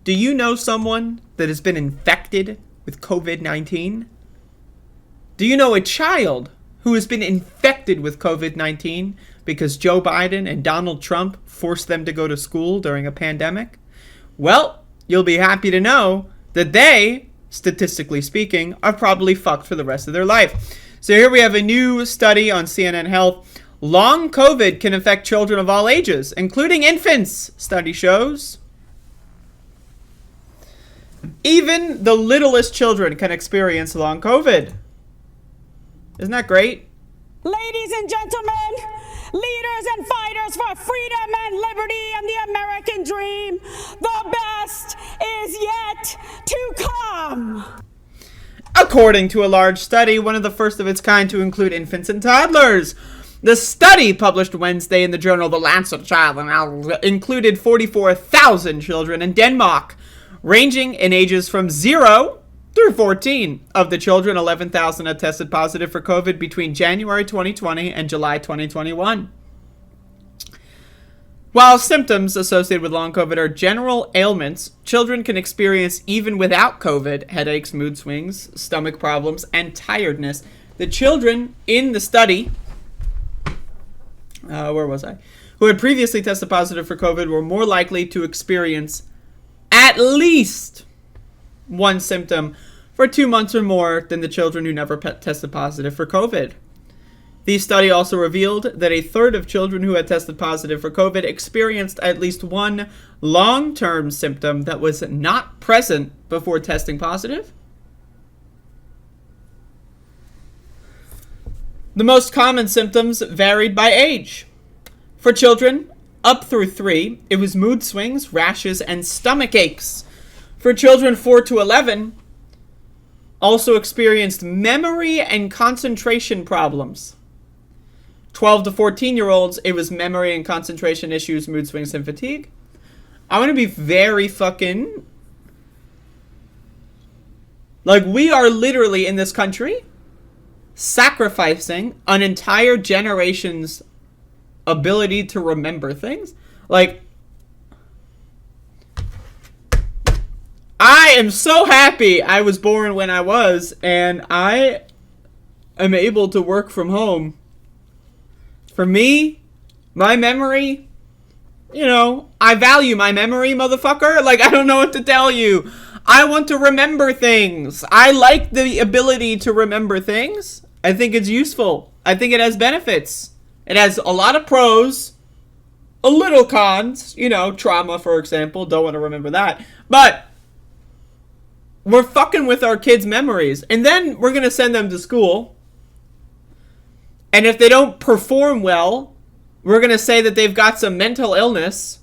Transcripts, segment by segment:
Do you know someone that has been infected with COVID-19? Do you know a child who has been infected with COVID-19 because Joe Biden and Donald Trump forced them to go to school during a pandemic? Well, you'll be happy to know that they, statistically speaking, are probably fucked for the rest of their life. So here we have a new study on CNN Health. Long COVID can affect children of all ages, including infants, study shows. Even the littlest children can experience long COVID. Isn't that great? Ladies and gentlemen, leaders and fighters for freedom and liberty and the American dream, the best is yet to come. According to a large study, one of the first of its kind to include infants and toddlers. The study, published Wednesday in the journal The Lancet Child and Health, included 44,000 children in Denmark, ranging in ages from 0 through 14. Of the children, 11,000 had tested positive for COVID between January 2020 and July 2021. While symptoms associated with long COVID are general ailments, children can experience, even without COVID, headaches, mood swings, stomach problems, and tiredness. The children in the study, who had previously tested positive for COVID were more likely to experience at least one symptom for 2 months or more than the children who never tested positive for COVID. The study also revealed that a third of children who had tested positive for COVID experienced at least one long-term symptom that was not present before testing positive. The most common symptoms varied by age. For children up through 3, it was mood swings, rashes, and stomach aches. For children 4 to 11, also experienced memory and concentration problems. 12 to 14-year-olds, it was memory and concentration issues, mood swings, and fatigue. I want to be very fucking... Like, we are literally in this country sacrificing an entire generation's ability to remember things. Like, I am so happy I was born when I was, and I am able to work from home. For me, my memory, I value my memory, motherfucker. Like, I don't know what to tell you. I want to remember things. I like the ability to remember things. I think it's useful. I think it has benefits. It has a lot of pros, a little cons. Trauma, for example. Don't want to remember that. But we're fucking with our kids' memories. And then we're going to send them to school. And if they don't perform well, we're going to say that they've got some mental illness,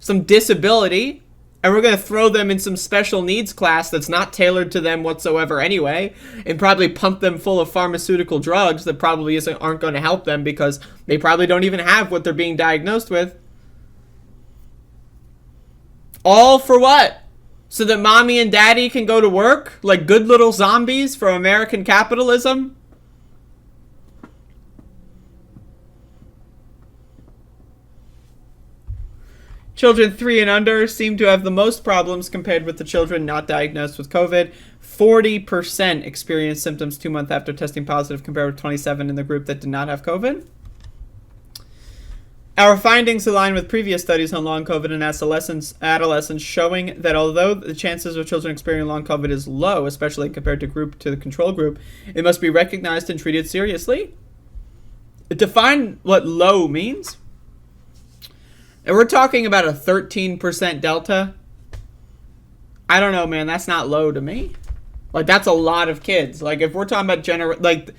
some disability, and we're going to throw them in some special needs class that's not tailored to them whatsoever anyway, and probably pump them full of pharmaceutical drugs that probably aren't going to help them because they probably don't even have what they're being diagnosed with. All for what? So that mommy and daddy can go to work like good little zombies for American capitalism? Children 3 and under seem to have the most problems compared with the children not diagnosed with COVID. 40% experienced symptoms 2 months after testing positive compared with 27% in the group that did not have COVID. Our findings align with previous studies on long COVID in adolescents showing that although the chances of children experiencing long COVID is low, especially compared to the control group, it must be recognized and treated seriously. Define what low means. And we're talking about a 13% delta. I don't know, man. That's not low to me. Like, that's a lot of kids. Like, if we're talking about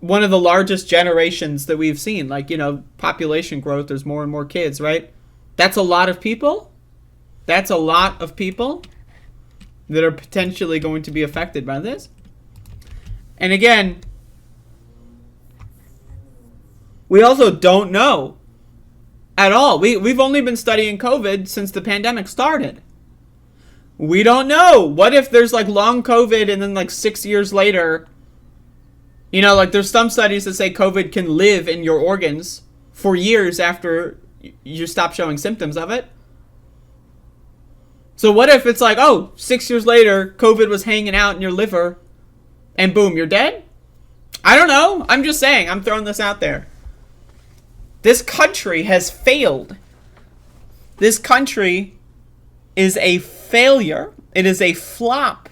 one of the largest generations that we've seen, population growth, there's more and more kids, right? That's a lot of people. That's a lot of people that are potentially going to be affected by this. And again, we also don't know at all. We've only been studying COVID since the pandemic started. We don't know. What if there's long COVID and then 6 years later, there's some studies that say COVID can live in your organs for years after you stop showing symptoms of it. So what if it's like, oh, 6 years later, COVID was hanging out in your liver, and boom, you're dead? I don't know. I'm just saying. I'm throwing this out there. This country has failed. This country is a failure. It is a flop.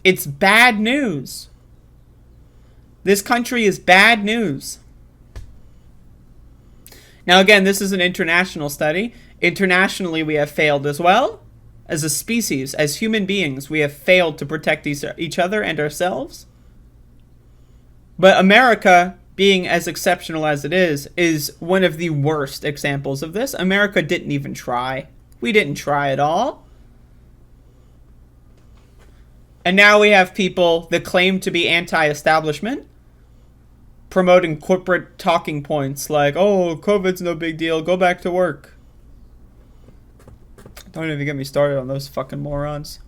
It's bad news. This country is bad news. Now, again, this is an international study. Internationally, we have failed as well. As a species, as human beings, we have failed to protect each other and ourselves. But America, being as exceptional as it is one of the worst examples of this. America didn't even try. We didn't try at all. And now we have people that claim to be anti-establishment promoting corporate talking points like, oh, COVID's no big deal, go back to work. Don't even get me started on those fucking morons.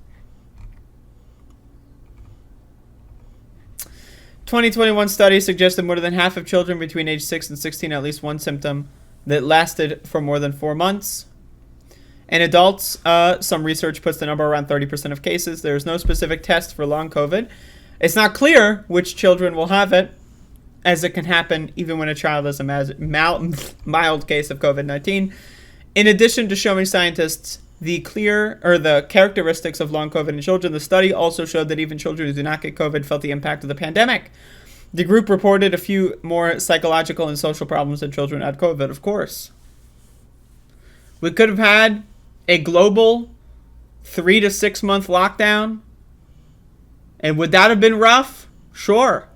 2021 study suggested more than half of children between age 6 and 16 had at least one symptom that lasted for more than 4 months. In adults, some research puts the number around 30% of cases. There is no specific test for long COVID. It's not clear which children will have it, as it can happen even when a child has a mild case of COVID-19. In addition to showing scientists the characteristics of long COVID in children, the study also showed that even children who do not get COVID felt the impact of the pandemic. The group reported a few more psychological and social problems than children who had COVID, of course. We could have had a global 3 to 6 month lockdown. And would that have been rough? Sure.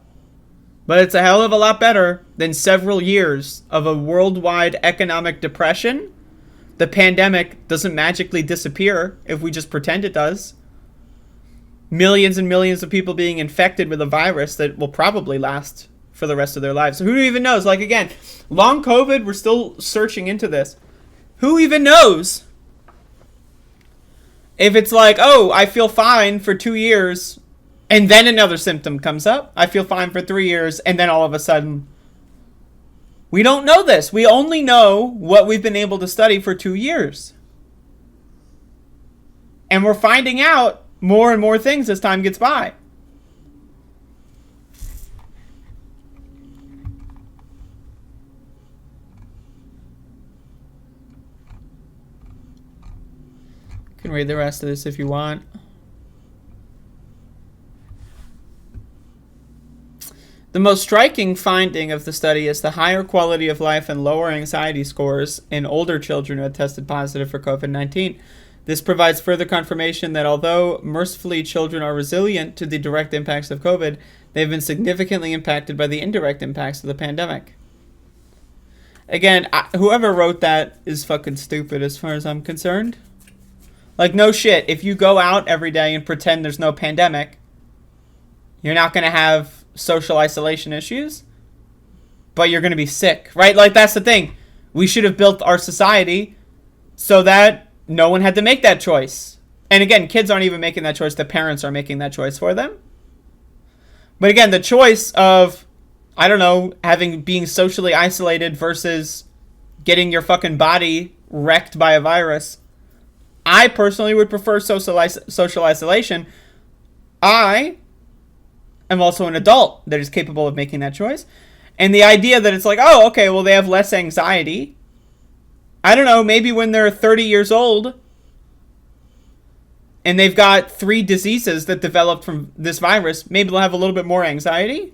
But it's a hell of a lot better than several years of a worldwide economic depression. The pandemic doesn't magically disappear if we just pretend it does. Millions and millions of people being infected with a virus that will probably last for the rest of their lives. So who even knows? Like, again, long COVID, we're still searching into this. Who even knows if it's like, oh, I feel fine for 2 years and then another symptom comes up. I feel fine for 3 years and then all of a sudden. We don't know this. We only know what we've been able to study for 2 years. And we're finding out more and more things as time gets by. You can read the rest of this if you want. The most striking finding of the study is the higher quality of life and lower anxiety scores in older children who had tested positive for COVID-19. This provides further confirmation that although mercifully children are resilient to the direct impacts of COVID, they've been significantly impacted by the indirect impacts of the pandemic. Again, whoever wrote that is fucking stupid as far as I'm concerned. Like, no shit, if you go out every day and pretend there's no pandemic, you're not going to have social isolation issues, but you're going to be sick, right? Like, that's the thing. We should have built our society so that no one had to make that choice. And again, kids aren't even making that choice. The parents are making that choice for them. But again, the choice of, I don't know, being socially isolated versus getting your fucking body wrecked by a virus. I personally would prefer social isolation. I am also an adult that is capable of making that choice. And the idea that it's like, oh, okay, well, they have less anxiety. I don't know, maybe when they're 30 years old and they've got 3 diseases that developed from this virus, maybe they'll have a little bit more anxiety.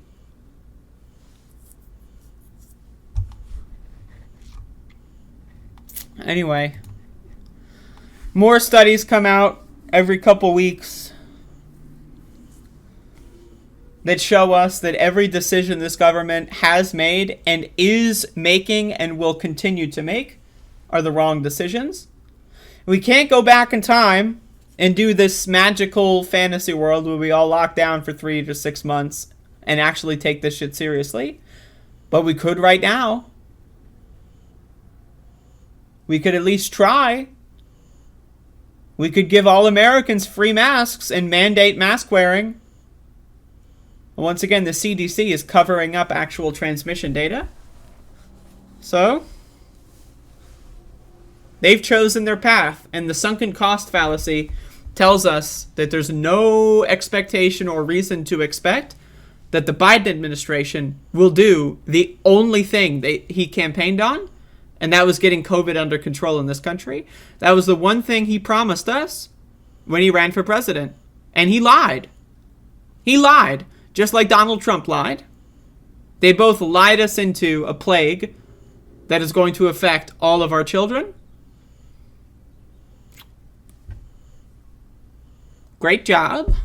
Anyway, more studies come out every couple weeks that show us that every decision this government has made and is making and will continue to make are the wrong decisions. We can't go back in time and do this magical fantasy world where we all lock down for 3 to 6 months and actually take this shit seriously. But we could right now. We could at least try. We could give all Americans free masks and mandate mask wearing. Once again, the CDC is covering up actual transmission data. So, They've chosen their path, and the sunken cost fallacy tells us that there's no expectation or reason to expect that the Biden administration will do the only thing he campaigned on, and that was getting COVID under control in this country. That was the one thing he promised us when he ran for president. And he lied. He lied, just like Donald Trump lied. They both lied us into a plague that is going to affect all of our children. Great job.